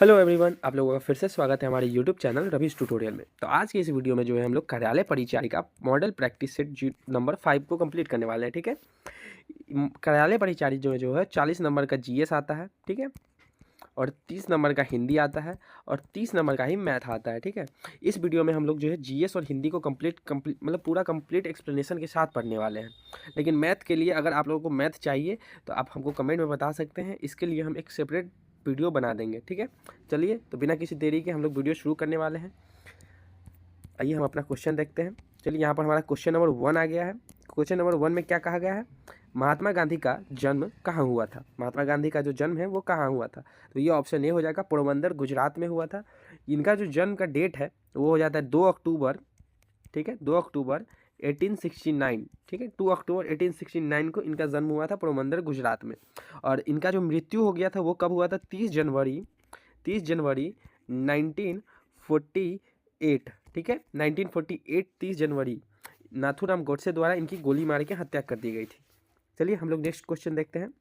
Hello everyone, आप लोगों का फिर से स्वागत है हमारे यूट्यूब चैनल रवीश ट्यूटोरियल में। तो आज की इस वीडियो में जो है हम लोग कार्यालय परिचारिका मॉडल प्रैक्टिस सेट नंबर 5 को कंप्लीट करने वाले हैं। ठीक है, कार्यालय परिचारी जो है 40 नंबर का जीएस आता है। ठीक है, और 30 नंबर का हिंदी आता है और 30 नंबर का ही मैथ आता है। ठीक है, इस वीडियो में हम लोग जो है जीएस और हिंदी को कंप्लीट मतलब पूरा कंप्लीट एक्सप्लेनेशन के साथ पढ़ने वाले हैं। लेकिन मैथ के लिए अगर आप लोगों को मैथ चाहिए तो आप हमको कमेंट में बता सकते हैं, इसके लिए हम एक सेपरेट वीडियो बना देंगे। ठीक है, चलिए तो बिना किसी देरी के हम लोग वीडियो शुरू करने वाले हैं। आइए हम अपना क्वेश्चन देखते हैं। चलिए, यहाँ पर हमारा क्वेश्चन नंबर 1 आ गया है। क्वेश्चन नंबर 1 में क्या कहा गया है? महात्मा गांधी का जन्म कहाँ हुआ था? महात्मा गांधी का जो जन्म है वो कहाँ हुआ था? तो ये ऑप्शन ए हो जाएगा, पोरबंदर गुजरात में हुआ था। इनका जो जन्म का डेट है वो हो जाता है 2 अक्टूबर। ठीक है, 2 अक्टूबर 1869। ठीक है, 2 अक्टूबर 1869 को इनका जन्म हुआ था पोरबंदर गुजरात में। और इनका जो मृत्यु हो गया था वो कब हुआ था? 30 जनवरी 1948। ठीक है, 1948 30 जनवरी नाथूराम गोडसे द्वारा इनकी गोली मार के हत्या कर दी गई थी। चलिए हम लोग नेक्स्ट क्वेश्चन देखते हैं।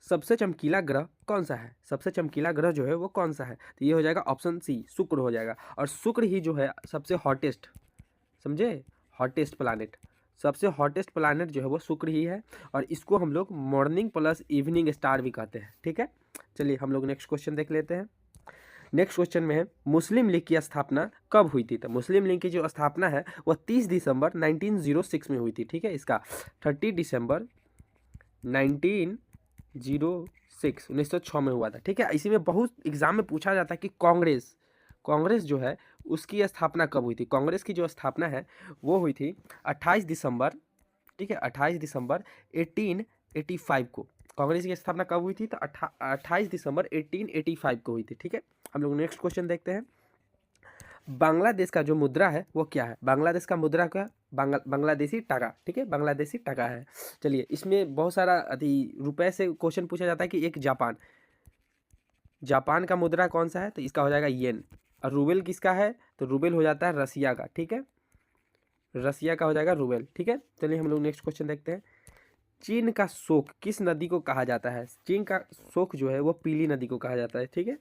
सबसे चमकीला ग्रह कौन सा है? सबसे चमकीला ग्रह जो है वो कौन सा है? तो ये हो जाएगा ऑप्शन सी, शुक्र हो जाएगा। और शुक्र ही जो है सबसे हॉटेस्ट, समझे, हॉटेस्ट प्लानट। सबसे हॉटेस्ट प्लानट जो है वो शुक्र ही है। और इसको हम लोग मॉर्निंग प्लस इवनिंग स्टार भी कहते हैं। ठीक है, चलिए हम लोग नेक्स्ट क्वेश्चन देख लेते हैं। नेक्स्ट क्वेश्चन में है, मुस्लिम लीग की स्थापना कब हुई थी? तो मुस्लिम लीग की जो स्थापना है वो 30 दिसंबर 1906 में हुई थी। ठीक है, इसका 30 दिसंबर 1906 में हुआ था। ठीक है, इसी में बहुत एग्जाम में पूछा जाता है कि कांग्रेस जो है उसकी स्थापना कब हुई थी? कांग्रेस की जो स्थापना है वो हुई थी 28 दिसंबर। ठीक है, 28 दिसंबर 1885 को कांग्रेस की स्थापना कब हुई थी? तो 28 दिसंबर 1885 को हुई थी। ठीक है, हम लोग नेक्स्ट क्वेश्चन देखते हैं। बांग्लादेश का जो मुद्रा है वो क्या है? बांग्लादेश का मुद्रा क्या? बांग्लादेशी टका। ठीक है, बांग्लादेशी टका है। चलिए, इसमें बहुत सारा रुपए से क्वेश्चन पूछा जाता है कि एक जापान का मुद्रा कौन सा है? तो इसका हो जाएगा येन। और रूबेल किसका है? तो रूबेल हो जाता है रसिया का। ठीक है, रसिया का हो जाएगा रूबेल। ठीक है, चलिए हम लोग नेक्स्ट क्वेश्चन देखते हैं। चीन का शोक किस नदी को कहा जाता है? चीन का शोक जो है वो पीली नदी को कहा जाता है। ठीक है,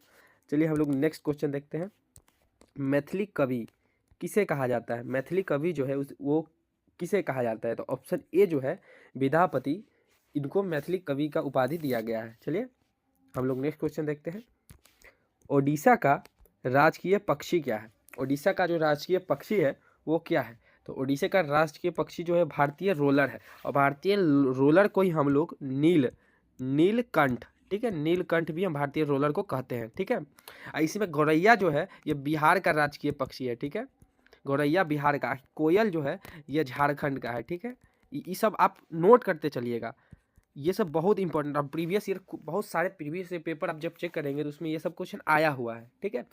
चलिए हम लोग नेक्स्ट क्वेश्चन देखते हैं। मैथिली कवि किसे कहा जाता है? मैथिली कवि जो है वो किसे कहा जाता है? तो ऑप्शन ए जो है विद्यापति, इनको मैथिली कवि का उपाधि दिया गया है। चलिए हम लोग नेक्स्ट क्वेश्चन देखते हैं। ओडिशा का राजकीय पक्षी क्या है? ओडिशा का जो राजकीय पक्षी है वो क्या है? तो ओडिशा का राजकीय पक्षी जो है भारतीय रोलर है। और भारतीय रोलर को ही हम लोग नीलकंठ, ठीक है, नीलकंठ भी हम भारतीय रोलर को कहते हैं। ठीक है, इसी में गौरैया जो है ये बिहार का राजकीय पक्षी है। ठीक है, गौरैया बिहार का। कोयल जो है ये झारखंड का है। ठीक है, ये सब आप नोट करते चलिएगा, ये सब बहुत इंपॉर्टेंट। अब प्रीवियस ईयर बहुत सारे प्रीवियस ईयर पेपर आप जब चेक करेंगे तो उसमें ये सब क्वेश्चन आया हुआ है। ठीक है,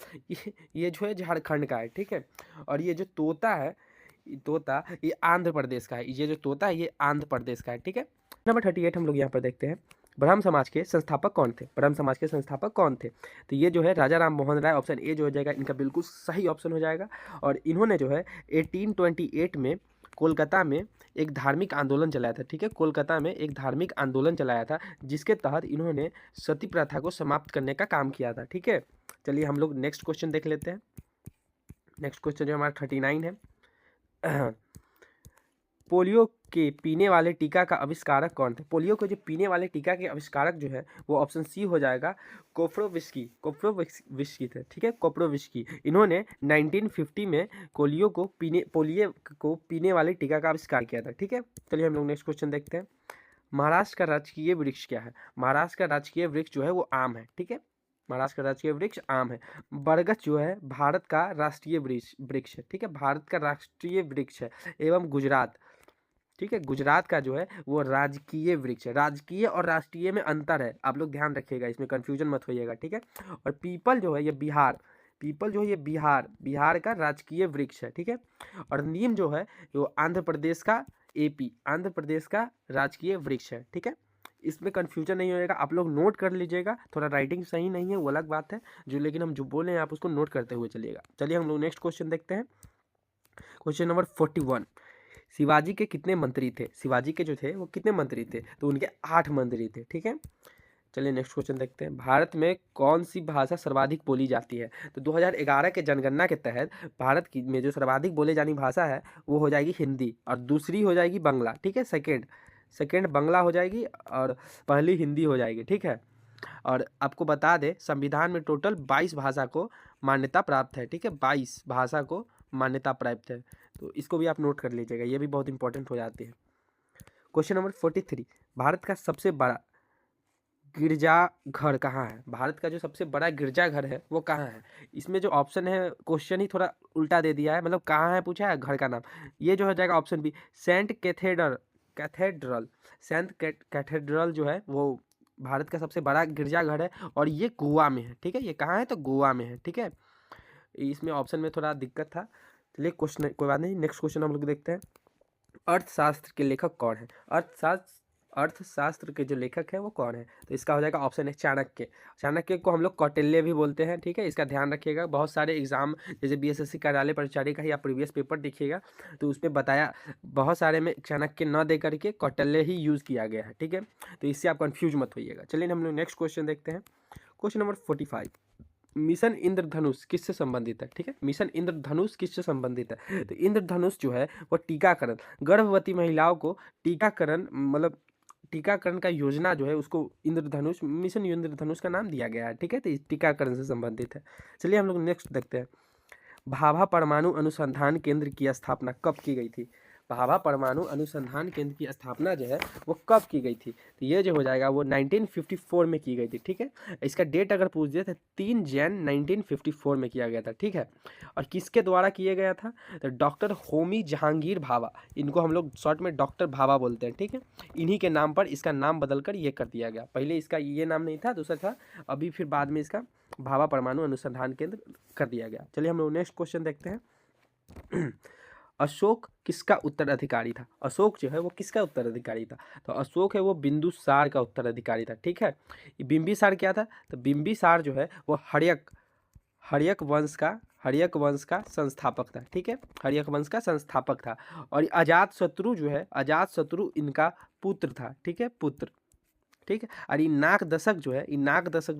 ये जो है झारखंड का है। ठीक है, और ये जो तोता है, तोता ये आंध्र प्रदेश का है। ये जो तोता है ये आंध्र प्रदेश का है। ठीक है, नंबर 38 हम लोग यहाँ पर देखते हैं। ब्रह्म समाज के संस्थापक कौन थे? ब्रह्म समाज के संस्थापक कौन थे? तो ये जो है राजा राम मोहन राय, ऑप्शन ए जो हो जाएगा इनका बिल्कुल सही ऑप्शन हो जाएगा। और इन्होंने जो है 1828 में कोलकाता में एक धार्मिक आंदोलन चलाया था। ठीक है, कोलकाता में एक धार्मिक आंदोलन चलाया था जिसके तहत इन्होंने सती प्रथा को समाप्त करने का काम किया था। ठीक है, चलिए हम लोग नेक्स्ट क्वेश्चन देख लेते हैं। नेक्स्ट क्वेश्चन जो हमारा 39 है। पोलियो के पीने वाले टीका का आविष्कारक कौन थे? पोलियो के जो पीने वाले टीका के आविष्कारक जो है वो ऑप्शन सी हो जाएगा, कोप्रोविस्की थे। ठीक है, कोप्रोविस्की। इन्होंने 1950 में पोलियो को पीने वाले टीका का आविष्कार किया था। ठीक है, चलिए हम लोग नेक्स्ट क्वेश्चन देखते हैं। महाराष्ट्र का राजकीय वृक्ष क्या है? महाराष्ट्र का राजकीय वृक्ष जो है वो आम है। ठीक है, महाराष्ट्र का राजकीय वृक्ष आम है। बरगद जो है भारत का राष्ट्रीय वृक्ष है। ठीक है, भारत का राष्ट्रीय वृक्ष है। एवं गुजरात, ठीक है, गुजरात का जो है वो राजकीय वृक्ष है। राजकीय और राष्ट्रीय में अंतर है, आप लोग ध्यान रखिएगा, इसमें कंफ्यूजन मत होइएगा। ठीक है, और पीपल जो है ये बिहार का राजकीय वृक्ष है। ठीक है, और नीम जो है वो आंध्र प्रदेश का राजकीय वृक्ष है। ठीक है, इसमें कंफ्यूजन नहीं होएगा, आप लोग नोट कर लीजिएगा। थोड़ा राइटिंग सही नहीं है वो अलग बात है, लेकिन हम जो बोले हैं आप उसको नोट करते हुए चलिएगा। चलिए हम लोग नेक्स्ट क्वेश्चन देखते हैं। क्वेश्चन नंबर 41, शिवाजी के कितने मंत्री थे? शिवाजी के जो थे वो कितने मंत्री थे? तो उनके 8 मंत्री थे। ठीक है, चलिए नेक्स्ट क्वेश्चन देखते हैं। भारत में कौन सी भाषा सर्वाधिक बोली जाती है? तो 2011 के जनगणना के तहत भारत की में जो सर्वाधिक बोले जानी भाषा है वो हो जाएगी हिंदी, और दूसरी हो जाएगी बांग्ला, ठीक है। सेकेंड बांग्ला हो जाएगी और पहली हिंदी हो जाएगी, ठीक है। और आपको बता दें संविधान में टोटल 22 भाषा को मान्यता प्राप्त है, ठीक है। 22 भाषा को मान्यता प्राप्त है, तो इसको भी आप नोट कर लीजिएगा, ये भी बहुत इंपॉर्टेंट हो जाती है। क्वेश्चन नंबर 43, भारत का सबसे बड़ा गिरजाघर कहाँ है? भारत का जो सबसे बड़ा गिरजाघर है वो कहाँ है? इसमें जो ऑप्शन है, क्वेश्चन ही थोड़ा उल्टा दे दिया है, मतलब कहाँ है पूछा है, घर का नाम। ये जो हो जाएगा option B, saint cathedral. Saint cathedral जो है वो भारत का सबसे बड़ा गिरजाघर है, और ये गोवा में है, ठीक है। ये कहाँ है? तो गोवा में है, ठीक है। इसमें ऑप्शन में थोड़ा दिक्कत था। चलिए क्वेश्चन, कोई बात नहीं, नेक्स्ट क्वेश्चन हम लोग देखते हैं। अर्थशास्त्र के लेखक कौन है? अर्थशास्त्र के जो लेखक है वो कौन है? तो इसका हो जाएगा ऑप्शन है चाणक्य। चाणक्य को हम लोग कौटिल्य भी बोलते हैं, ठीक है। इसका ध्यान रखिएगा, बहुत सारे एग्जाम जैसे बीएसएससी कार्यालय परिचारी का ही आप प्रीवियस पेपर देखिएगा तो उसमें बताया, बहुत सारे में चाणक्य न दे करके कौटिल्य ही यूज़ किया गया है, ठीक है। तो इससे आप कन्फ्यूज मत होइएगा। चलिए हम लोग नेक्स्ट क्वेश्चन देखते हैं। क्वेश्चन नंबर 45, मिशन इंद्रधनुष किससे संबंधित है? ठीक है, मिशन इंद्रधनुष किससे संबंधित है? तो इंद्रधनुष जो है वो टीकाकरण, गर्भवती महिलाओं को टीकाकरण, मतलब टीकाकरण का योजना जो है उसको इंद्रधनुष, मिशन इंद्रधनुष का नाम दिया गया है, ठीक है। तो इस टीकाकरण से संबंधित है। चलिए हम लोग नेक्स्ट देखते हैं। भाभा परमाणु अनुसंधान केंद्र की स्थापना कब की गई थी? भाभा परमाणु अनुसंधान केंद्र की स्थापना जो है वो कब की गई थी? तो ये जो हो जाएगा वो 1954 में की गई थी, ठीक है। इसका डेट अगर पूछ दिया तो 3 जैन 1954 में किया गया था, ठीक है। और किसके द्वारा किया गया था? तो डॉक्टर होमी जहांगीर भाभा, इनको हम लोग शॉर्ट में डॉक्टर भाभा बोलते हैं, ठीक है। इन्हीं के नाम पर इसका नाम बदलकर ये कर दिया गया। पहले इसका ये नाम नहीं था, दूसरा था, अभी फिर बाद में इसका भाभा परमाणु अनुसंधान केंद्र कर दिया गया। चलिए हम लोग नेक्स्ट क्वेश्चन देखते हैं। अशोक किसका उत्तराधिकारी था? अशोक जो है वो किसका उत्तराधिकारी था? तो अशोक है वो बिंदुसार का उत्तराधिकारी था, ठीक है। ये बिंबिसार क्या था? तो बिंबिसार जो है वो हर्यक वंश का संस्थापक था, ठीक है। हर्यक वंश का संस्थापक था। और अजातशत्रु जो है, अजातशत्रु इनका पुत्र था, ठीक है, पुत्र, ठीक है। और नाग दशक जो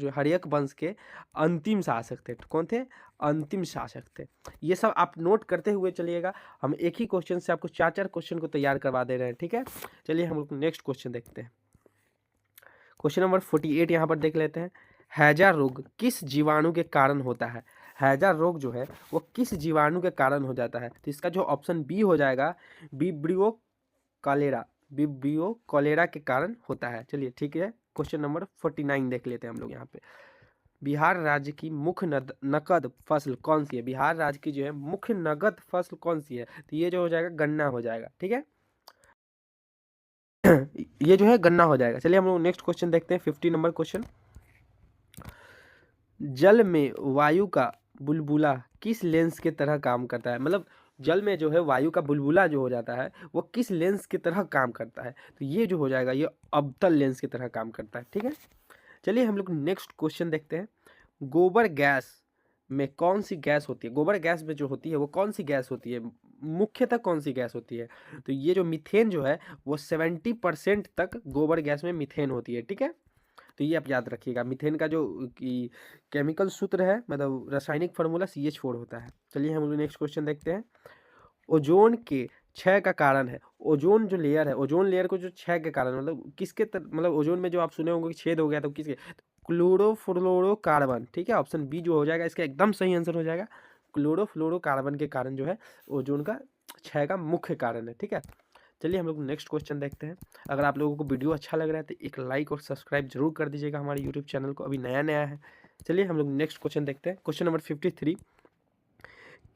है हर्यक वंश के अंतिम शासक थे। कौन थे? अंतिम शासक थे। ये सब आप नोट करते हुए चलिएगा, हम एक ही क्वेश्चन से आपको 4 क्वेश्चन को तैयार करवा दे रहे हैं, ठीक है। चलिए हम लोग नेक्स्ट क्वेश्चन देखते हैं। क्वेश्चन नंबर 48 यहाँ पर देख लेते हैं। हैजा रोग किस जीवाणु के कारण होता है? हैजा रोग जो है वो किस जीवाणु के कारण हो जाता है? तो इसका जो ऑप्शन बी हो जाएगा, विब्रियो कॉलेरा के कारण होता है। चलिए ठीक है, क्वेश्चन नंबर 49 देख लेते हैं हम लोग यहाँ पे। बिहार राज्य की मुख्य नकद फसल कौन सी है? बिहार राज्य की जो है मुख्य नगद फसल कौन सी है? तो ये जो हो जाएगा गन्ना हो जाएगा, ठीक है। ये जो है गन्ना हो जाएगा। चलिए हम लोग नेक्स्ट क्वेश्चन देखते हैं, 50 नंबर क्वेश्चन। जल में वायु का बुलबुला किस लेंस की तरह काम करता है? मतलब जल में जो है वायु का बुलबुला जो हो जाता है वो किस लेंस की तरह काम करता है? तो ये जो हो जाएगा ये अवतल लेंस की तरह काम करता है, ठीक है। चलिए हम लोग नेक्स्ट क्वेश्चन देखते हैं। गोबर गैस में कौन सी गैस होती है? गोबर गैस में जो होती है वो कौन सी गैस होती है? मुख्यतः कौन सी गैस होती है? तो ये जो मीथेन जो है वो 70% तक गोबर गैस में मीथेन होती है, ठीक है। तो ये आप याद रखिएगा। मीथेन का जो कि केमिकल सूत्र है, मतलब रासायनिक फार्मूला CH4 होता है। चलिए हम लोग नेक्स्ट क्वेश्चन देखते हैं। ओजोन के क्षय का कारण है, ओजोन जो लेयर है, ओजोन लेयर को जो क्षय के कारण, मतलब किसके मतलब ओजोन में जो आप सुने होंगे कि छेद हो गया तो किसके? क्लोरोफ्लोरोकार्बन, ठीक है। ऑप्शन बी जो हो जाएगा इसका एकदम सही आंसर हो जाएगा। क्लोरोफ्लोरोकार्बन के कारण जो है ओजोन का क्षय का मुख्य कारण है, ठीक है। चलिए हम लोग नेक्स्ट क्वेश्चन देखते हैं। अगर आप लोगों को वीडियो अच्छा लग रहा है तो एक लाइक और सब्सक्राइब जरूर कर दीजिएगा हमारे यूट्यूब चैनल को, अभी नया है। चलिए हम लोग नेक्स्ट क्वेश्चन देखते हैं। क्वेश्चन नंबर 53,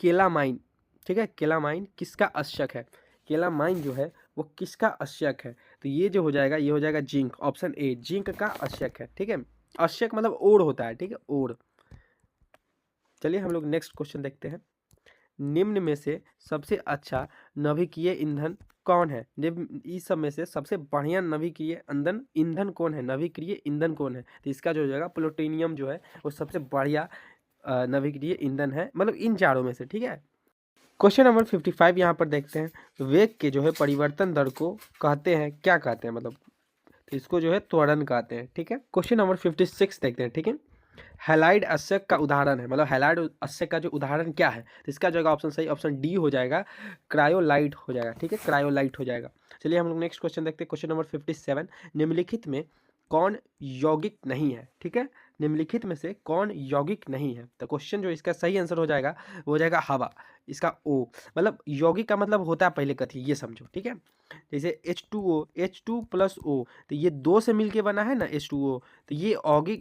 केलामाइन, ठीक है। केलामाइन किसका अश्यक है? केलामाइन जो है वो किसका अश्यक है? तो ये जो हो जाएगा ये हो जाएगा जिंक, ऑप्शन ए, जिंक का अश्यक है, ठीक है। अश्यक मतलब ओर होता है, ठीक है, ओर। चलिए हम लोग नेक्स्ट क्वेश्चन देखते हैं। निम्न में से सबसे अच्छा नवीकीय ईंधन कौन है? इस सब में से सबसे बढ़िया नवीकीय ईंधन कौन है? नवीकीय ईंधन कौन है? तो इसका जो हो जाएगा प्लूटोनियम जो है वो सबसे बढ़िया नवीकीय ईंधन है, मतलब इन चारों में से, ठीक है। क्वेश्चन नंबर 55 यहाँ पर देखते हैं। वेग के जो है परिवर्तन दर को कहते हैं, क्या कहते हैं? मतलब इसको जो है त्वरण कहते हैं, ठीक है। क्वेश्चन नंबर 56 देखते हैं, ठीक है। हैलाइड अस्यक का उदाहरण है, मतलब हैलाइड अस्यक का जो उदाहरण क्या है, तो इसका जो ऑप्शन सही ऑप्शन डी हो जाएगा, क्रायोलाइट हो जाएगा, ठीक है, क्रायोलाइट हो जाएगा। चलिए हम लोग नेक्स्ट क्वेश्चन देखते हैं। क्वेश्चन नंबर 57, निम्नलिखित में कौन यौगिक नहीं है, ठीक है। निम्नलिखित में से कौन यौगिक नहीं है, तो क्वेश्चन जो इसका सही आंसर हो जाएगा वो हो जाएगा हवा, इसका ओ। मतलब यौगिक का मतलब होता है पहले कथी, ये समझो, ठीक है। जैसे H2O, H2+O, तो ये दो से मिलके बना है ना H2O, तो ये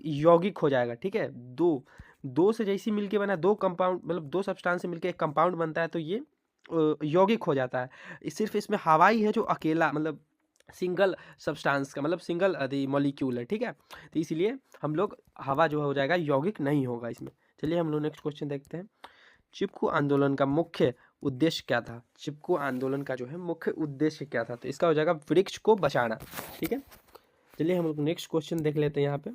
यौगिक हो जाएगा, ठीक है। दो से जैसी मिलके बना, दो कंपाउंड मतलब दो सब्सटेंस से मिलके एक कंपाउंड बनता है, तो ये यौगिक हो जाता है। सिर्फ इसमें हवा ही है जो अकेला मतलब सिंगल सब्सटेंस का मतलब सिंगल मॉलिक्यूल है, ठीक है। तो इसीलिए हम लोग हवा जो हो जाएगा यौगिक नहीं होगा इसमें। चलिए हम लोग नेक्स्ट क्वेश्चन देखते हैं। चिपकू आंदोलन का मुख्य उद्देश्य क्या था? चिपकू आंदोलन का जो है मुख्य उद्देश्य क्या था? तो इसका हो जाएगा वृक्ष को बचाना, ठीक है। चलिए हम लोग नेक्स्ट क्वेश्चन देख लेते हैं यहाँ पे।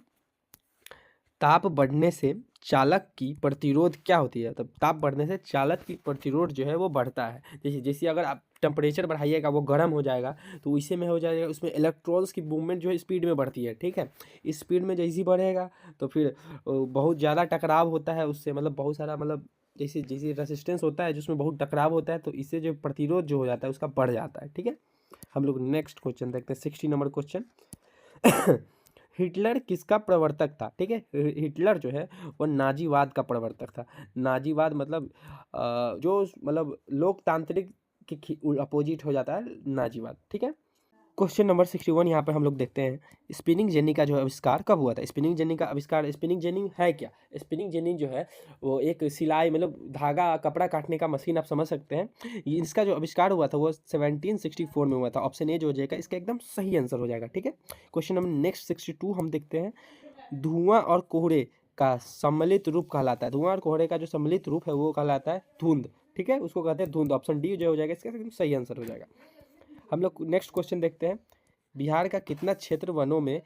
ताप बढ़ने से चालक की प्रतिरोध क्या होती है? तब ताप बढ़ने से चालक की प्रतिरोध जो है वो बढ़ता है। जैसे जैसे अगर आप टेम्परेचर बढ़ाइएगा वो गर्म हो जाएगा, तो इसी में हो जाएगा उसमें इलेक्ट्रॉन्स की मूवमेंट जो है स्पीड में बढ़ती है, ठीक है। इस स्पीड में जैसे बढ़ेगा तो फिर बहुत ज़्यादा टकराव होता है उससे, मतलब बहुत सारा मतलब जैसे जैसे रेसिस्टेंस होता है जिसमें बहुत टकराव होता है, तो इससे जो प्रतिरोध जो हो जाता है उसका बढ़ जाता है, ठीक है। हम लोग नेक्स्ट क्वेश्चन देखते हैं, 60 नंबर क्वेश्चन। हिटलर किसका प्रवर्तक था? ठीक है, हिटलर जो है वो नाजीवाद का प्रवर्तक था। नाजीवाद मतलब जो मतलब लोकतांत्रिक के अपोजिट हो जाता है नाजीवाद, ठीक है। क्वेश्चन नंबर 61 यहाँ पर हम लोग देखते हैं, स्पिनिंग जेनी का जो आविष्कार कब हुआ था? स्पिनिंग जेनी का आविष्कार, स्पिनिंग जेनी है क्या? स्पिनिंग जेनी जो है वो एक सिलाई मतलब धागा कपड़ा काटने का मशीन, आप समझ सकते हैं। इसका जो आविष्कार हुआ था वो 1764 में हुआ था। ऑप्शन ए जो हो जाएगा इसका एकदम सही आंसर हो जाएगा, ठीक है। क्वेश्चन नंबर नेक्स्ट 62 हम देखते हैं, धुआं और कोहरे का सम्मिलित रूप कहलाता है। धुआं और कोहरे का जो सम्मिलित रूप है वो कहलाता है धुंध, ठीक है, उसको कहते हैं धुंध। ऑप्शन डी जो हो जाएगा इसका एकदम सही आंसर हो जाएगा। हम लोग नेक्स्ट क्वेश्चन देखते हैं, बिहार का कितना क्षेत्र वनों में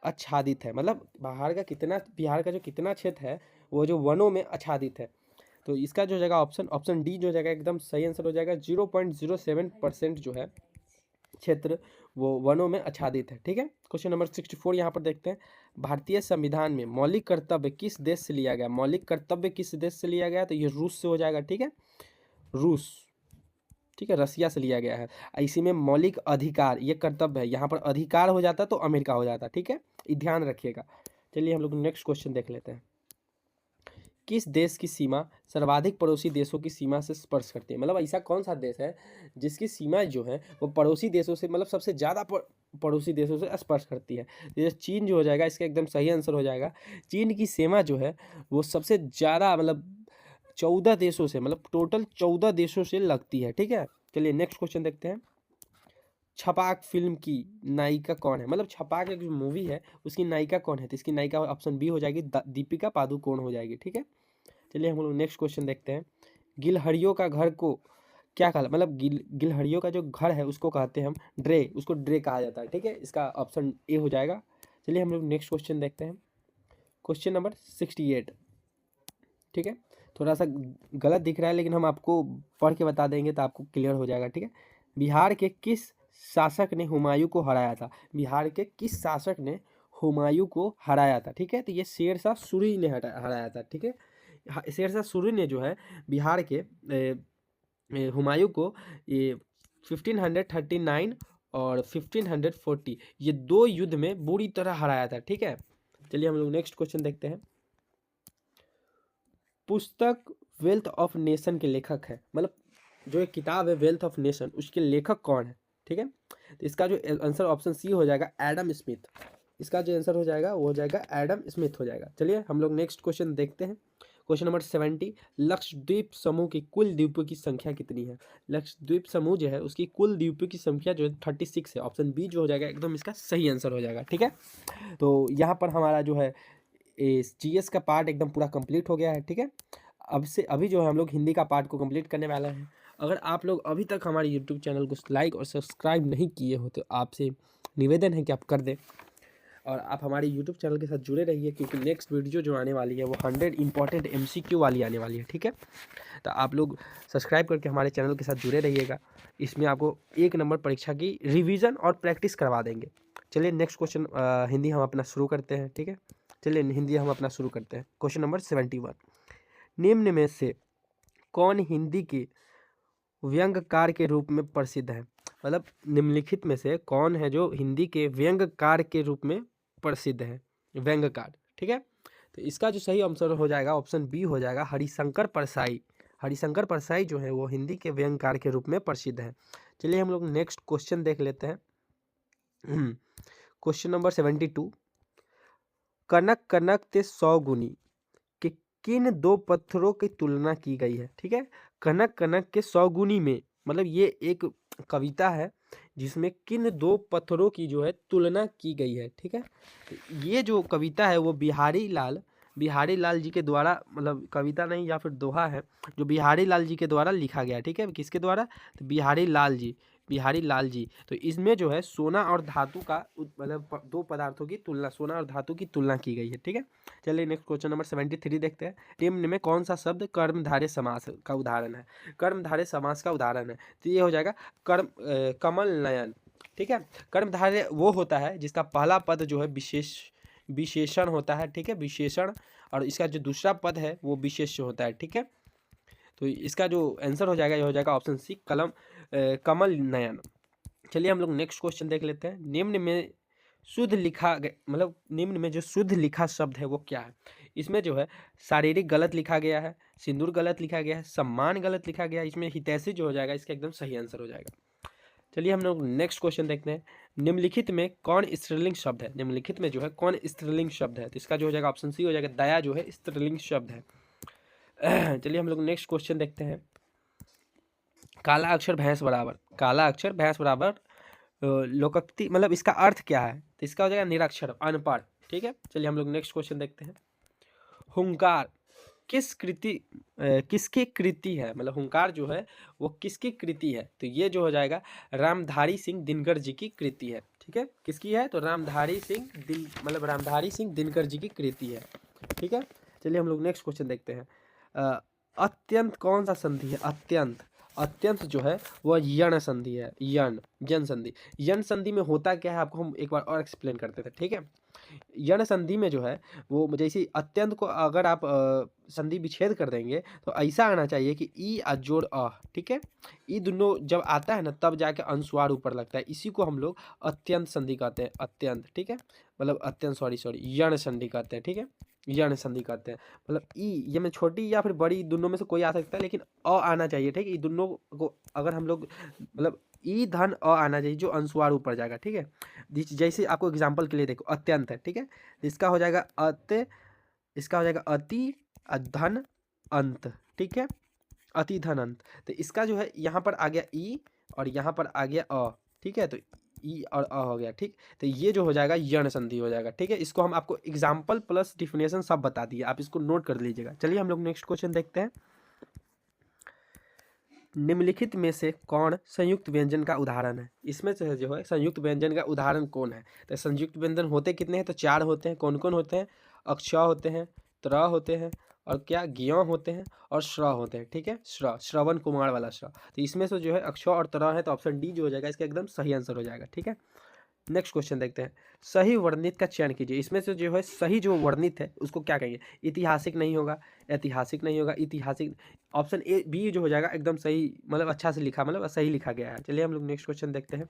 आच्छादित है? मतलब बिहार का जो कितना क्षेत्र है वो जो वनों में आच्छादित है, तो इसका जो जाएगा ऑप्शन डी जो हो जाएगा एकदम सही आंसर हो जाएगा। 0.07% जो है क्षेत्र वो वनों में आच्छादित है, ठीक है। क्वेश्चन नंबर 64 यहाँ पर देखते हैं, भारतीय संविधान में मौलिक कर्तव्य किस देश से लिया गया? मौलिक कर्तव्य किस देश से लिया गया? तो ये रूस से हो जाएगा, ठीक है, रूस, ठीक है, रसिया से लिया गया है। इसी में मौलिक अधिकार ये कर्तव्य है, यहाँ पर अधिकार हो जाता तो अमेरिका हो जाता, ठीक है, ये ध्यान रखिएगा। चलिए हम लोग नेक्स्ट क्वेश्चन देख लेते हैं, किस देश की सीमा सर्वाधिक पड़ोसी देशों की सीमा से स्पर्श करती है? मतलब ऐसा कौन सा देश है जिसकी सीमा जो है वो पड़ोसी देशों से मतलब सबसे ज़्यादा पड़ोसी देशों से स्पर्श करती है? जैसे चीन जो हो जाएगा इसका एकदम सही आंसर हो जाएगा। चीन की सीमा जो है वो सबसे ज़्यादा मतलब 14 देशों से, मतलब टोटल 14 देशों से लगती है, ठीक है। चलिए नेक्स्ट क्वेश्चन देखते हैं, छपाक फिल्म की नायिका कौन है? मतलब छपाक एक जो मूवी है उसकी नायिका कौन है? तो इसकी नायिका ऑप्शन बी हो जाएगी, दीपिका पादुकोण हो जाएगी, ठीक है। चलिए हम लोग नेक्स्ट क्वेश्चन देखते हैं, गिलहरियों का घर को क्या कहा, मतलब गिलहरियों का जो घर है उसको कहते हैं हम ड्रे, उसको ड्रे कहा जाता है, ठीक है, इसका ऑप्शन ए हो जाएगा। चलिए हम लोग नेक्स्ट क्वेश्चन देखते हैं, क्वेश्चन नंबर 68, ठीक है, थोड़ा सा गलत दिख रहा है लेकिन हम आपको पढ़ के बता देंगे तो आपको क्लियर हो जाएगा, ठीक है। बिहार के किस शासक ने हुमायूं को हराया था? बिहार के किस शासक ने हुमायूं को हराया था? ठीक है, तो ये शेरशाह सूरी ने हराया था, ठीक है। शेरशाह सूरी ने जो है बिहार के हुमायूं को ये 1539 और 1540 ये दो युद्ध में बुरी तरह हराया था, ठीक है। चलिए हम लोग नेक्स्ट क्वेश्चन देखते हैं, पुस्तक वेल्थ ऑफ नेशन के लेखक है, मतलब जो एक किताब है वेल्थ ऑफ नेशन उसके लेखक कौन है? ठीक है, तो इसका जो आंसर ऑप्शन सी हो जाएगा एडम स्मिथ, इसका जो आंसर हो जाएगा वो हो जाएगा एडम स्मिथ हो जाएगा। चलिए हम लोग नेक्स्ट क्वेश्चन देखते हैं, क्वेश्चन नंबर 70, लक्षद्वीप समूह की कुल द्वीपों की संख्या कितनी है? लक्षद्वीप समूह जो है उसकी कुल द्वीपों की संख्या जो है 36 है। ऑप्शन बी जो हो जाएगा एकदम इसका सही आंसर हो जाएगा, ठीक है। तो यहाँ पर हमारा जो है जीएस का पार्ट एकदम पूरा कंप्लीट हो गया है, ठीक है। अब से अभी जो है हम लोग हिंदी का पार्ट को कंप्लीट करने वाले हैं। अगर आप लोग अभी तक हमारे यूट्यूब चैनल को लाइक और सब्सक्राइब नहीं किए हो तो आपसे निवेदन है कि आप कर दें और आप हमारे यूट्यूब चैनल के साथ जुड़े रहिए, क्योंकि नेक्स्ट वीडियो जो आने वाली है वो 100 इंपॉर्टेंट MCQ वाली आने वाली है, ठीक है। तो आप लोग सब्सक्राइब करके हमारे चैनल के साथ जुड़े रहिएगा, इसमें आपको 1 नंबर परीक्षा की रिवीजन और प्रैक्टिस करवा देंगे। चलिए नेक्स्ट क्वेश्चन हिंदी हम अपना शुरू करते हैं, ठीक है। चलिए हिंदी हम अपना शुरू करते हैं। क्वेश्चन नंबर 71, निम्न में से कौन हिंदी के व्यंग्यकार के रूप में प्रसिद्ध है। मतलब निम्नलिखित में से कौन है जो हिंदी के व्यंग्यकार के रूप में प्रसिद्ध है, व्यंग्यकार, ठीक है। तो इसका जो सही आंसर हो जाएगा ऑप्शन बी हो जाएगा, हरिशंकर परसाई। हरिशंकर परसाई जो है वो हिंदी के व्यंग्यकार के रूप में प्रसिद्ध है। चलिए हम लोग नेक्स्ट क्वेश्चन देख लेते हैं। क्वेश्चन नंबर 72, कनक कनक ते 100 गुनी के किन दो पत्थरों की तुलना की गई है, ठीक है। कनक कनक के 100 गुनी में मतलब ये एक कविता है जिसमें किन दो पत्थरों की जो है तुलना की गई है, ठीक है। तो ये जो कविता है वो बिहारी लाल जी के द्वारा, मतलब कविता नहीं या फिर दोहा है जो बिहारी लाल जी के द्वारा लिखा गया है, ठीक है। किसके द्वारा, तो बिहारी लाल जी। तो इसमें जो है सोना और धातु का मतलब दो पदार्थों की तुलना, सोना और धातु की तुलना की गई है, ठीक है। चलिए नेक्स्ट क्वेश्चन नंबर 73 देखते हैं। निम्न में कौन सा शब्द कर्मधारय समास का उदाहरण है। कर्मधारय समास का उदाहरण है तो ये हो जाएगा कमल नयन, ठीक है। कर्मधारय वो होता है जिसका पहला पद जो है विशेषण होता है, ठीक है, विशेषण, और इसका जो दूसरा पद है वो विशेष्य होता है, ठीक है। तो इसका जो आंसर हो जाएगा ये हो जाएगा ऑप्शन सी, कमल नयन। चलिए हम लोग नेक्स्ट क्वेश्चन देख लेते हैं। निम्न में शुद्ध लिखा मतलब निम्न में जो शुद्ध लिखा शब्द है वो क्या है। इसमें जो है शारीरिक गलत लिखा गया है, सिंदूर गलत लिखा गया है, सम्मान गलत लिखा गया है, इसमें हितैषी जो हो जाएगा इसका एकदम सही आंसर हो जाएगा। चलिए हम लोग नेक्स्ट क्वेश्चन देखते हैं। निम्नलिखित में कौन स्त्रीलिंग शब्द है। निम्नलिखित में जो है कौन स्त्रीलिंग शब्द है, तो इसका जो हो जाएगा ऑप्शन सी हो जाएगा, दया जो है स्त्रीलिंग शब्द है। चलिए हम लोग नेक्स्ट क्वेश्चन देखते हैं। काला अक्षर भैंस बराबर लोकोक्ति, मतलब इसका अर्थ क्या है, तो इसका हो जाएगा निरक्षर, अनपढ़, ठीक है। चलिए हम लोग नेक्स्ट क्वेश्चन देखते हैं। हुंकार किसकी कृति है, मतलब हुंकार जो है वो किसकी कृति है, तो ये जो हो जाएगा रामधारी सिंह दिनकर जी की कृति है, ठीक है। किसकी है, तो रामधारी सिंह दिनकर जी की कृति है, ठीक है। चलिए हम लोग नेक्स्ट क्वेश्चन देखते हैं। अत्यंत कौन सा संधि है। अत्यंत जो है वह यण संधि है, यण संधि में होता क्या है आपको हम एक बार और एक्सप्लेन करते थे, ठीक है। यण संधि में जो है वो जैसे अत्यंत को अगर आप संधि विच्छेद कर देंगे तो ऐसा आना चाहिए कि ई और जोड़ अ, ठीक है। ई दोनों जब आता है ना तब जाके अनुस्वार ऊपर लगता है, इसी को हम लोग अत्यंत संधि कहते हैं, अत्यंत, ठीक है। मतलब अत्यंत सॉरी यण संधि कहते हैं, ठीक है, यण संधि कहते हैं। मतलब ई ये में छोटी या फिर बड़ी दोनों में से कोई आ सकता है, लेकिन अ आना चाहिए, ठीक है। ये दोनों को अगर हम लोग मतलब ई धन अ आना चाहिए जो अनुस्वार ऊपर जाएगा, ठीक है। जैसे आपको एग्जांपल के लिए देखो अत्यंत है, ठीक है, इसका हो जाएगा अति धन अंत, ठीक है, अति धन अंत। तो इसका जो है यहाँ पर आ गया ई और यहाँ पर आ गया अ, ठीक है। तो ई और अ हो गया, ठीक। तो ये जो हो जाएगा यण संधि हो जाएगा, ठीक है। इसको हम आपको एग्जाम्पल प्लस डिफिनेशन सब बता दिए, आप इसको नोट कर लीजिएगा। चलिए हम लोग नेक्स्ट क्वेश्चन देखते हैं। निम्नलिखित में से कौन संयुक्त व्यंजन का उदाहरण है। इसमें से जो है संयुक्त व्यंजन का उदाहरण कौन है, तो संयुक्त व्यंजन होते कितने हैं, तो 4 होते हैं। कौन कौन होते हैं, अक्ष होते हैं, त्र होते हैं, और क्या ज्ञ होते हैं, और श्र होते हैं, ठीक है। श्रवण कुमार वाला श्र। तो इसमें से जो है अक्ष और त्र है, तो ऑप्शन डी जो हो जाएगा इसका एकदम सही आंसर हो जाएगा, ठीक है। नेक्स्ट क्वेश्चन देखते हैं। सही वर्णित का चयन कीजिए। इसमें से जो है सही जो वर्णित है उसको क्या कहेंगे, ऐतिहासिक नहीं होगा, ऐतिहासिक। ऑप्शन ए बी जो हो जाएगा एकदम सही, मतलब अच्छा से लिखा, मतलब सही लिखा गया है। चलिए हम लोग नेक्स्ट क्वेश्चन देखते हैं।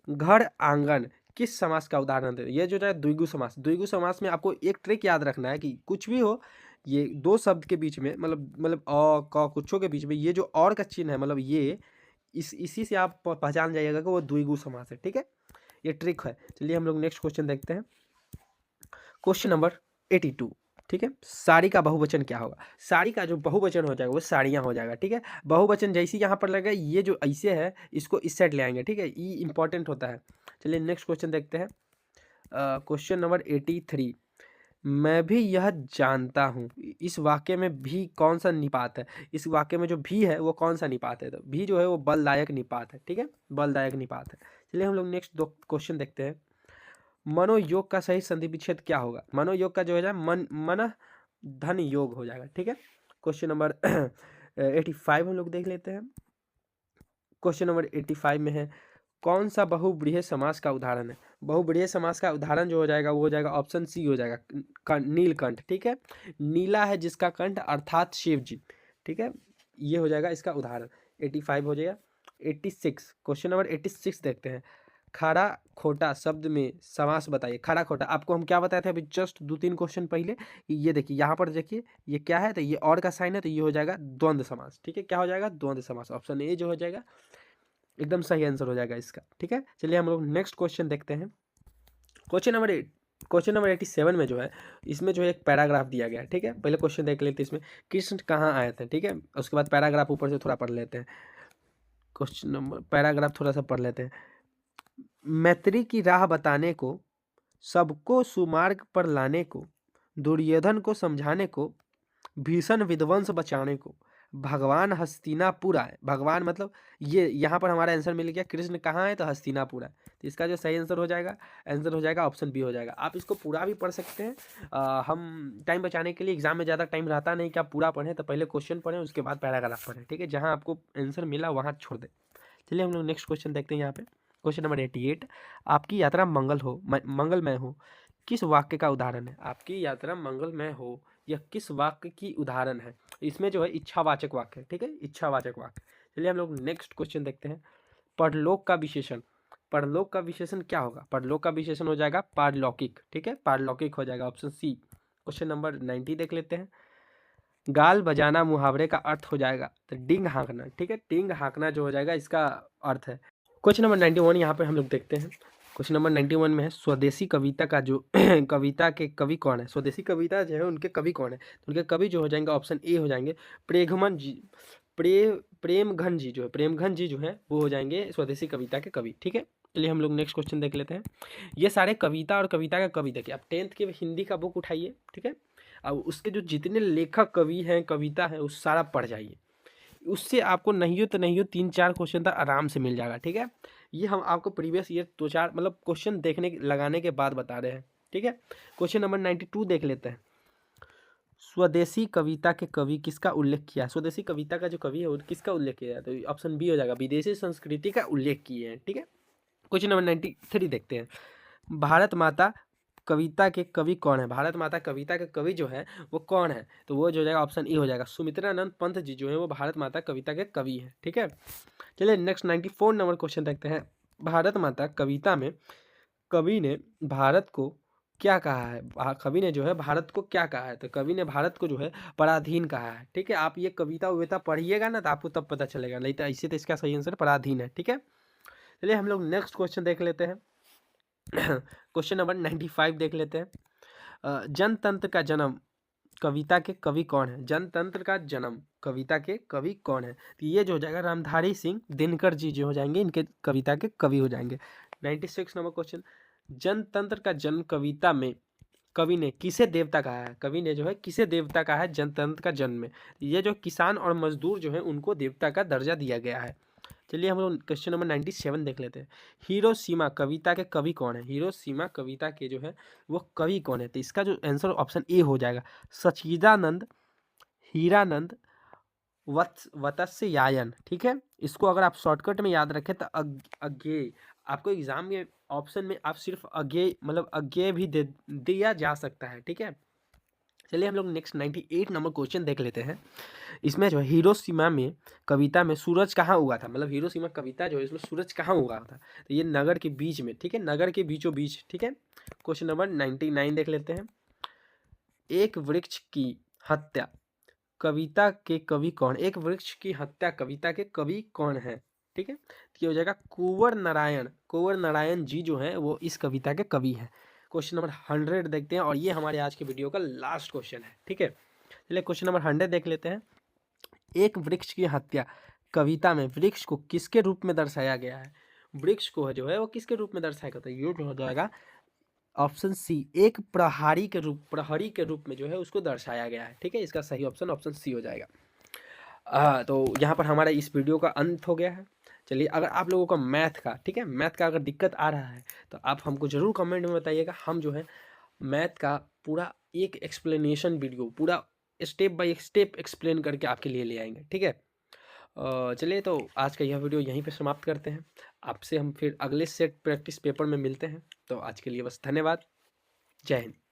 घर आंगन किस समास का उदाहरण है। ये जो है द्विगु समास में आपको एक ट्रिक याद रखना है कि कुछ भी हो ये दो शब्द के बीच में मतलब अ क कुछों के बीच में ये जो और का चिन्ह है, मतलब ये इसी से आप पहचान जाइएगा कि वो द्विगु समास है, ठीक है। ये ट्रिक है। चलिए हम लोग नेक्स्ट क्वेश्चन देखते हैं। क्वेश्चन नंबर 82, ठीक है। साड़ी का बहुवचन क्या होगा। साड़ी का जो बहुवचन हो जाएगा वो साड़ियाँ हो जाएगा, ठीक है। बहुवचन जैसे यहाँ पर लगेगा, ये जो ऐसे है इसको इस साइड ले आएंगे, ठीक है, ये इंपॉर्टेंट होता है। चलिए नेक्स्ट क्वेश्चन देखते हैं। क्वेश्चन नंबर 83, मैं भी यह जानता हूँ, इस वाक्य में भी कौन सा निपात है। इस वाक्य में जो भी है वो कौन सा निपात है, तो भी जो है वो बलदायक निपात है, ठीक है, बलदायक निपात है। चलिए हम लोग नेक्स्ट दो क्वेश्चन देखते हैं। मनोयोग का सही संधि विच्छेद क्या होगा। मनोयोग का जो है मन धन योग हो जाएगा, ठीक है। क्वेश्चन नंबर 85 हम लोग देख लेते हैं। क्वेश्चन नंबर 85 में है कौन सा बहुब्रीहि समास का उदाहरण है? बहुब्रीहि समास का उदाहरण जो हो जाएगा वो हो जाएगा ऑप्शन सी हो जाएगा, नीलकंठ। ठीक है, नीला है जिसका कंठ अर्थात शिव जी। ठीक है, ये हो जाएगा इसका उदाहरण। 85 हो जाएगा। 86, क्वेश्चन नंबर 86 देखते हैं। खरा खोटा शब्द में समास बताइए। खरा खोटा आपको हम क्या बताए थे अभी जस्ट 2-3 क्वेश्चन पहले। ये देखिए यहाँ पर देखिए ये क्या है, तो ये और का साइन है, तो ये हो जाएगा द्वंद्व समास। ठीक है, क्या हो जाएगा? द्वंद्व समास। ऑप्शन ए जो हो जाएगा एकदम सही आंसर हो जाएगा इसका। ठीक है, चलिए हम लोग नेक्स्ट क्वेश्चन देखते हैं। क्वेश्चन नंबर 87 में जो है इसमें जो है एक पैराग्राफ दिया गया है। ठीक है, पहले क्वेश्चन देख लेते हैं इसमें कृष्ण कहाँ आए थे। ठीक है, उसके बाद पैराग्राफ ऊपर से थोड़ा पढ़ लेते हैं। क्वेश्चन नंबर पैराग्राफ थोड़ा सा पढ़ लेते हैं। मैत्री की राह बताने को, सबको सुमार्ग पर लाने को, दुर्योधन को समझाने को, भीषण विध्वंस बचाने को, भगवान हस्तिनापुर आए। भगवान मतलब ये यहाँ पर हमारा आंसर मिल गया। कृष्ण कहाँ है? तो हस्तिनापुर है। तो इसका जो सही आंसर हो जाएगा ऑप्शन बी हो जाएगा। आप इसको पूरा भी पढ़ सकते हैं। हम टाइम बचाने के लिए एग्जाम में ज़्यादा टाइम रहता नहीं कि आप पूरा पढ़ें, तो पहले क्वेश्चन पढ़ें उसके बाद पैराग्राफ पढ़ें। ठीक है, जहाँ आपको आंसर मिला वहाँ छोड़ दें। चलिए हम लोग नेक्स्ट क्वेश्चन देखते हैं। यहाँ पे क्वेश्चन नंबर 88, आपकी यात्रा मंगलमय हो किस वाक्य का उदाहरण है? आपकी यात्रा मंगलमय हो यह किस वाक्य की उदाहरण है? इसमें जो है इच्छावाचक वाक्य है। ठीक है, इच्छावाचक वाक्य। चलिए हम लोग नेक्स्ट क्वेश्चन देखते हैं। परलोक का विशेषण। परलोक का विशेषण क्या होगा? परलोक का विशेषण हो जाएगा पारलौकिक। ठीक है, पारलौकिक हो जाएगा ऑप्शन सी। क्वेश्चन नंबर 90 देख लेते हैं। गाल बजाना मुहावरे का अर्थ हो जाएगा तो डींग हाँकना। ठीक है, डींग हाँकना जो हो जाएगा इसका अर्थ है। क्वेश्चन नंबर 91 यहाँ पे हम लोग देखते हैं। क्वेश्चन नंबर 91 में है स्वदेशी कविता का जो कविता के कवि कौन है? स्वदेशी कविता जो है उनके कवि कौन है? तो उनके कवि जो हो जाएंगे ऑप्शन ए हो जाएंगे प्रेमघन जी। प्रेमघन जी जो है, प्रेमघन जी जो है वो हो जाएंगे स्वदेशी कविता के कवि। ठीक है, चलिए हम लोग नेक्स्ट क्वेश्चन देख लेते हैं। ये सारे कविता और कविता का कवि देखिए, आप 10th के हिंदी का बुक उठाइए। ठीक है, अब उसके जो जितने लेखक कवि हैं कविता है उस सारा पढ़ जाइए। उससे आपको नहीं हो तो नहीं हो 3-4 क्वेश्चन तक आराम से मिल जाएगा। ठीक है, ये हम आपको प्रीवियस ईयर 2-4 मतलब क्वेश्चन देखने लगाने के बाद बता रहे हैं। ठीक है, क्वेश्चन नंबर 92 देख लेते हैं। स्वदेशी कविता के कवि किसका उल्लेख किया? स्वदेशी कविता का जो कवि है वो किसका उल्लेख किया है? तो ऑप्शन बी हो जाएगा, विदेशी संस्कृति का उल्लेख किए हैं। ठीक है, क्वेश्चन नंबर 93 देखते हैं। भारत माता कविता के कवि कौन है? भारत माता कविता के कवि जो है वो कौन है? तो वो जो हो जाएगा ऑप्शन ए हो जाएगा, सुमित्रानंद पंत जी जो है वो भारत माता कविता के कवि हैं। ठीक है, चलिए नेक्स्ट 94 नंबर क्वेश्चन देखते हैं। भारत माता कविता में कवि ने भारत को क्या कहा है? कवि ने जो है भारत को क्या कहा है? तो कवि ने भारत को जो है पराधीन कहा है। ठीक है, आप ये कविता उविता पढ़िएगा ना तो आपको तब पता चलेगा, नहीं तो ऐसे तो इसका सही आंसर पराधीन है। ठीक है, चलिए हम लोग नेक्स्ट क्वेश्चन देख लेते हैं। क्वेश्चन नंबर 95 देख लेते हैं। जनतंत्र का जन्म कविता के कवि कौन है? जनतंत्र का जन्म कविता के कवि कौन है? तो ये जो हो जाएगा रामधारी सिंह दिनकर जी जो हो जाएंगे इनके कविता के कवि हो जाएंगे। 96 नंबर क्वेश्चन, जनतंत्र का जन्म कविता में कवि ने किसे देवता कहा है? कवि ने जो है किसे देवता कहा है जनतंत्र का जन्म में? ये जो किसान और मजदूर जो है उनको देवता का दर्जा दिया गया है। चलिए हम लोग क्वेश्चन नंबर 97 देख लेते हैं। हिरोशिमा कविता के कवि कौन है? हिरोशिमा कविता के जो है वो कवि कौन है? तो इसका जो आंसर ऑप्शन ए हो जाएगा, सचिदानंद हीरानंद वत्स्यायन। ठीक है, इसको अगर आप शॉर्टकट में याद रखें तो अज्ञेय, आपको एग्जाम में ऑप्शन में आप सिर्फ अज्ञेय मतलब अज्ञेय भी दे दिया जा सकता है। ठीक है, चलिए हम लोग नेक्स्ट 98 नंबर क्वेश्चन देख लेते हैं। इसमें जो है हिरोशिमा में कविता में सूरज कहाँ उगा था? मतलब हिरोशिमा कविता जो है इसमें सूरज कहाँ उगा था? तो ये नगर के बीच में। ठीक है, नगर के बीचों बीच। ठीक है, क्वेश्चन नंबर 99 देख लेते हैं। एक वृक्ष की हत्या कविता के कवि कौन? एक वृक्ष की हत्या कविता के कवि कौन है? ठीक है, तो ये हो जाएगा कुंवर नारायण। कुंवर नारायण जी जो है वो इस कविता के कवि हैं। क्वेश्चन नंबर 100 देखते हैं और ये हमारे आज के वीडियो का लास्ट क्वेश्चन है। ठीक है, चलिए क्वेश्चन नंबर 100 देख लेते हैं। एक वृक्ष की हत्या कविता में वृक्ष को किसके रूप में दर्शाया गया है? वृक्ष को जो है वो किसके रूप में दर्शाया गया? तो ये जो हो जाएगा ऑप्शन सी, एक प्रहरी के रूप में जो है उसको दर्शाया गया है। ठीक है, इसका सही ऑप्शन ऑप्शन सी हो जाएगा। तो यहाँ पर हमारा इस वीडियो का अंत हो गया है। चलिए, अगर आप लोगों का मैथ का ठीक है मैथ का अगर दिक्कत आ रहा है तो आप हमको ज़रूर कमेंट में बताइएगा। हम जो है मैथ का पूरा एक एक्सप्लेनेशन वीडियो पूरा स्टेप बाय स्टेप एक्सप्लेन करके आपके लिए ले आएंगे। ठीक है, चलिए, तो आज का यह वीडियो यहीं पे समाप्त करते हैं। आपसे हम फिर अगले सेट प्रैक्टिस पेपर में मिलते हैं। तो आज के लिए बस धन्यवाद। जय हिंद।